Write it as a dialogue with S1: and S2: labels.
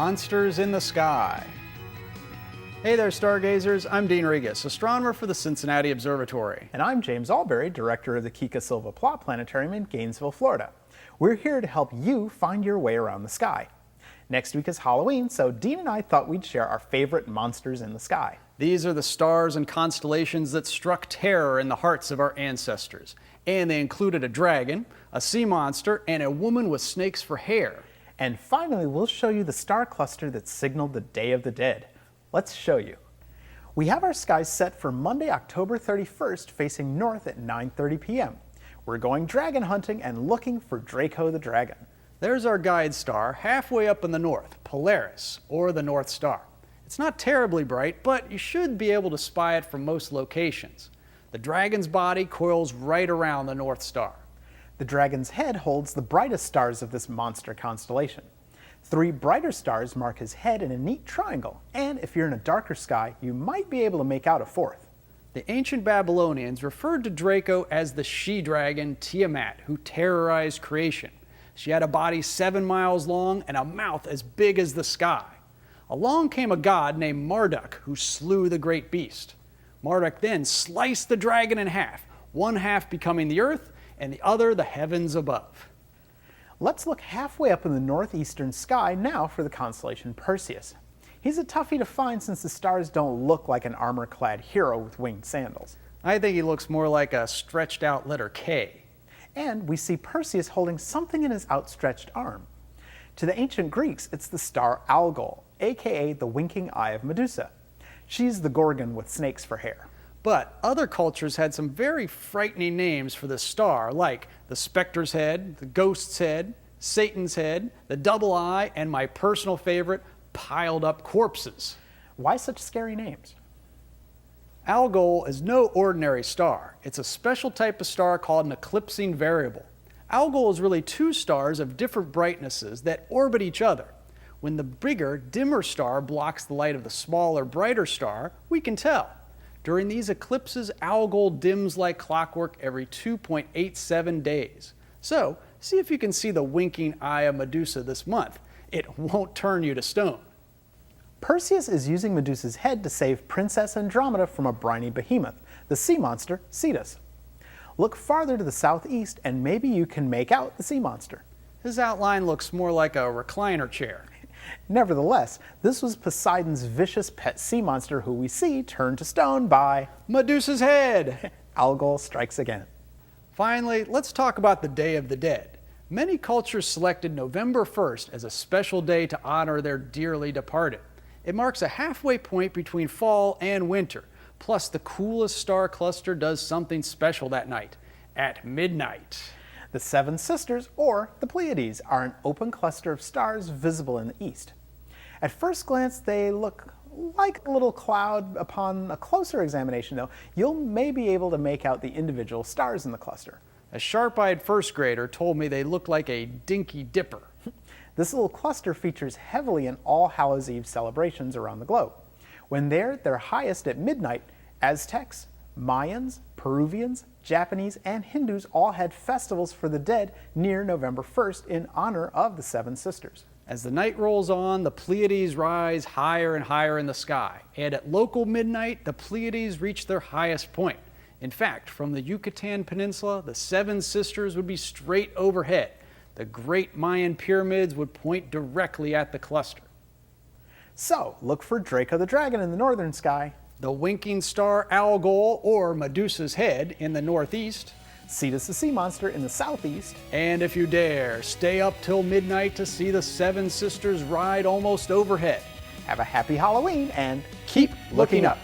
S1: Monsters in the Sky. Hey there, stargazers. I'm Dean Regas, astronomer for the Cincinnati Observatory.
S2: And I'm James Alberry, director of the Kika Silva Plot Planetarium in Gainesville, Florida. We're here to help you find your way around the sky. Next week is Halloween, so Dean and I thought we'd share our favorite monsters in the sky.
S1: These are the stars and constellations that struck terror in the hearts of our ancestors. And they included a dragon, a sea monster, and a woman with snakes for hair.
S2: And finally, we'll show you the star cluster that signaled the Day of the Dead. Let's show you. We have our skies set for Monday, October 31st, facing north at 9:30 p.m. We're going dragon hunting and looking for Draco the Dragon.
S1: There's our guide star halfway up in the north, Polaris, or the North Star. It's not terribly bright, but you should be able to spy it from most locations. The dragon's body coils right around the North Star.
S2: The dragon's head holds the brightest stars of this monster constellation. 3 brighter stars mark his head in a neat triangle, and if you're in a darker sky, you might be able to make out a 4th.
S1: The ancient Babylonians referred to Draco as the she-dragon Tiamat, who terrorized creation. She had a body 7 miles long and a mouth as big as the sky. Along came a god named Marduk, who slew the great beast. Marduk then sliced the dragon in half, one half becoming the earth and the other the heavens above.
S2: Let's look halfway up in the northeastern sky now for the constellation Perseus. He's a toughie to find since the stars don't look like an armor-clad hero with winged sandals.
S1: I think he looks more like a stretched out letter K.
S2: And we see Perseus holding something in his outstretched arm. To the ancient Greeks, it's the star Algol, aka the winking eye of Medusa. She's the Gorgon with snakes for hair.
S1: But other cultures had some very frightening names for this star, like the Spectre's Head, the Ghost's Head, Satan's Head, the Double Eye, and my personal favorite, Piled Up Corpses.
S2: Why such scary names?
S1: Algol is no ordinary star. It's a special type of star called an eclipsing variable. Algol is really 2 stars of different brightnesses that orbit each other. When the bigger, dimmer star blocks the light of the smaller, brighter star, we can tell. During these eclipses, Algol dims like clockwork every 2.87 days. So, see if you can see the winking eye of Medusa this month. It won't turn you to stone.
S2: Perseus is using Medusa's head to save Princess Andromeda from a briny behemoth, the sea monster Cetus. Look farther to the southeast and maybe you can make out the sea monster.
S1: His outline looks more like a recliner chair.
S2: Nevertheless, this was Poseidon's vicious pet sea monster who we see turned to stone by
S1: Medusa's head!
S2: Algol strikes again.
S1: Finally, let's talk about the Day of the Dead. Many cultures selected November 1st as a special day to honor their dearly departed. It marks a halfway point between fall and winter. Plus, the coolest star cluster does something special that night, at midnight.
S2: The 7 Sisters, or the Pleiades, are an open cluster of stars visible in the east. At first glance, they look like a little cloud. Upon a closer examination, though, you'll may be able to make out the individual stars in the cluster.
S1: A sharp-eyed first grader told me they looked like a dinky dipper.
S2: This little cluster features heavily in All Hallows' Eve celebrations around the globe. When they're at their highest at midnight, Aztecs, Mayans, Peruvians, Japanese, and Hindus all had festivals for the dead near November 1st in honor of the 7 Sisters.
S1: As the night rolls on, the Pleiades rise higher and higher in the sky, and at local midnight, the Pleiades reach their highest point. In fact, from the Yucatan Peninsula, the 7 Sisters would be straight overhead. The great Mayan pyramids would point directly at the cluster.
S2: So, look for Draco the Dragon in the northern sky,
S1: the winking star Algol, or Medusa's head, in the northeast,
S2: Cetus the sea monster in the southeast,
S1: and if you dare, stay up till midnight to see the 7 Sisters ride almost overhead.
S2: Have a happy Halloween and
S1: keep looking up.